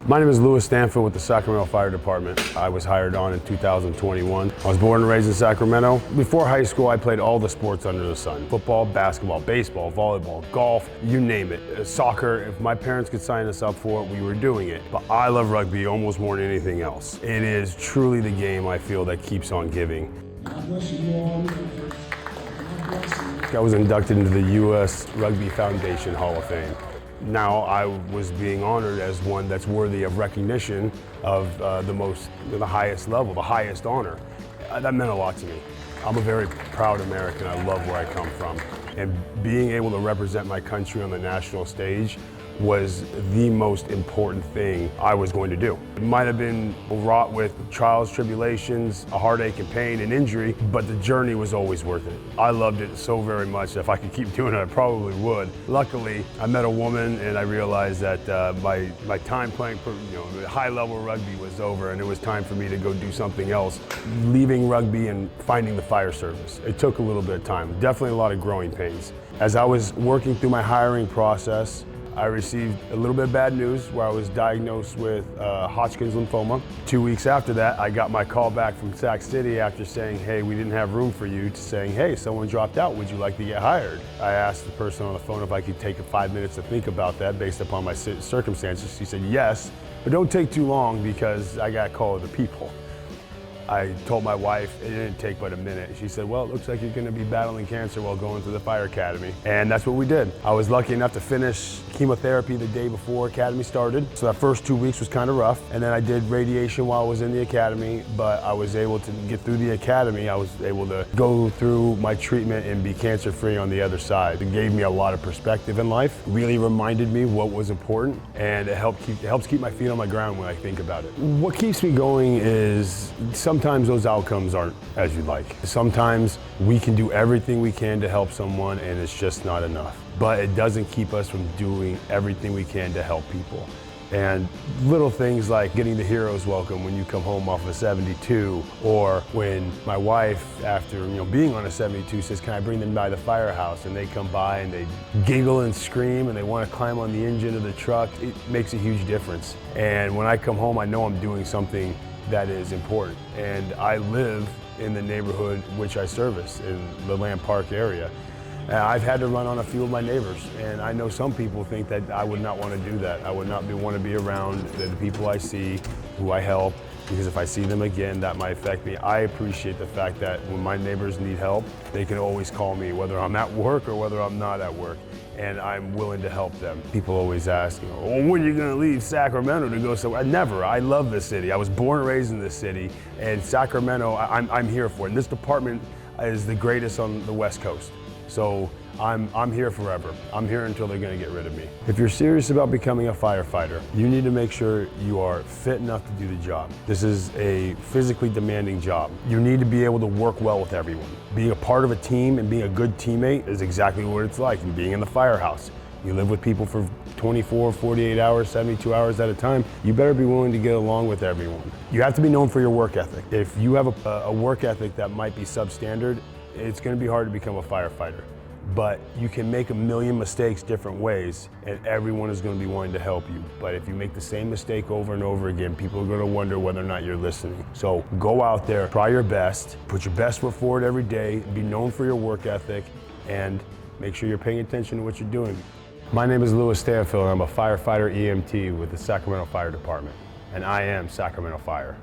My name is Stanfill with the Sacramento Fire Department. I was hired on in 2021. I was born and raised in Sacramento. Before high school, I played all the sports under the sun. Football, basketball, baseball, volleyball, golf, you name it. Soccer, if my parents could sign us up for it, we were doing it. But I love rugby almost more than anything else. It is truly the game I feel that keeps on giving. God bless you all. God bless you. I was inducted into the U.S. Rugby Foundation Hall of Fame. Now I was being honored as one that's worthy of recognition of the highest level, the highest honor. That meant a lot to me. I'm a very proud American. I love where I come from. And being able to represent my country on the national stage was the most important thing I was going to do. It might have been wrought with trials, tribulations, a heartache and pain and injury, but the journey was always worth it. I loved it so very much that if I could keep doing it, I probably would. Luckily, I met a woman and I realized that my time playing high-level rugby was over and it was time for me to go do something else. Leaving rugby and finding the fire service. It took a little bit of time, definitely a lot of growing pains. As I was working through my hiring process, I received a little bit of bad news where I was diagnosed with Hodgkin's lymphoma. 2 weeks after that, I got my call back from Sac City after saying, hey, we didn't have room for you, to saying, hey, someone dropped out, would you like to get hired? I asked the person on the phone if I could take 5 minutes to think about that based upon my circumstances. She said yes, but don't take too long because I got a call of the people. I told my wife, it didn't take but a minute. She said, well, it looks like you're gonna be battling cancer while going through the Fire Academy. And that's what we did. I was lucky enough to finish chemotherapy the day before Academy started. So that first 2 weeks was kind of rough. And then I did radiation while I was in the Academy, but I was able to get through the Academy. I was able to go through my treatment and be cancer-free on the other side. It gave me a lot of perspective in life, really reminded me what was important, and it helps keep my feet on my ground when I think about it. What keeps me going is sometimes those outcomes aren't as you'd like. Sometimes we can do everything we can to help someone and it's just not enough. But it doesn't keep us from doing everything we can to help people. And little things like getting the hero's welcome when you come home off a 72, or when my wife, after being on a 72, says, can I bring them by the firehouse? And they come by and they giggle and scream and they want to climb on the engine of the truck. It makes a huge difference. And when I come home, I know I'm doing something that is important. And I live in the neighborhood which I service, in the Land Park area. I've had to run on a few of my neighbors, and I know some people think that I would not want to do that. I would not want to be around the people I see, who I help, because if I see them again, that might affect me. I appreciate the fact that when my neighbors need help, they can always call me, whether I'm at work or whether I'm not at work, and I'm willing to help them. People always ask, well, when are you going to leave Sacramento to go somewhere? Never. I love this city. I was born and raised in this city, and Sacramento, I'm here for it. And this department is the greatest on the West Coast. So I'm here forever. I'm here until they're going to get rid of me. If you're serious about becoming a firefighter, you need to make sure you are fit enough to do the job. This is a physically demanding job. You need to be able to work well with everyone. Being a part of a team and being a good teammate is exactly what it's like. And being in the firehouse, you live with people for 24, 48 hours, 72 hours at a time. You better be willing to get along with everyone. You have to be known for your work ethic. If you have a work ethic that might be substandard, it's going to be hard to become a firefighter. But you can make a million mistakes different ways and everyone is going to be wanting to help you. But if you make the same mistake over and over again, people are going to wonder whether or not you're listening. So go out there, try your best, put your best foot forward every day, be known for your work ethic, and make sure you're paying attention to what you're doing. My name is Stanfill and I'm a firefighter EMT with the Sacramento Fire Department, and I am Sacramento Fire.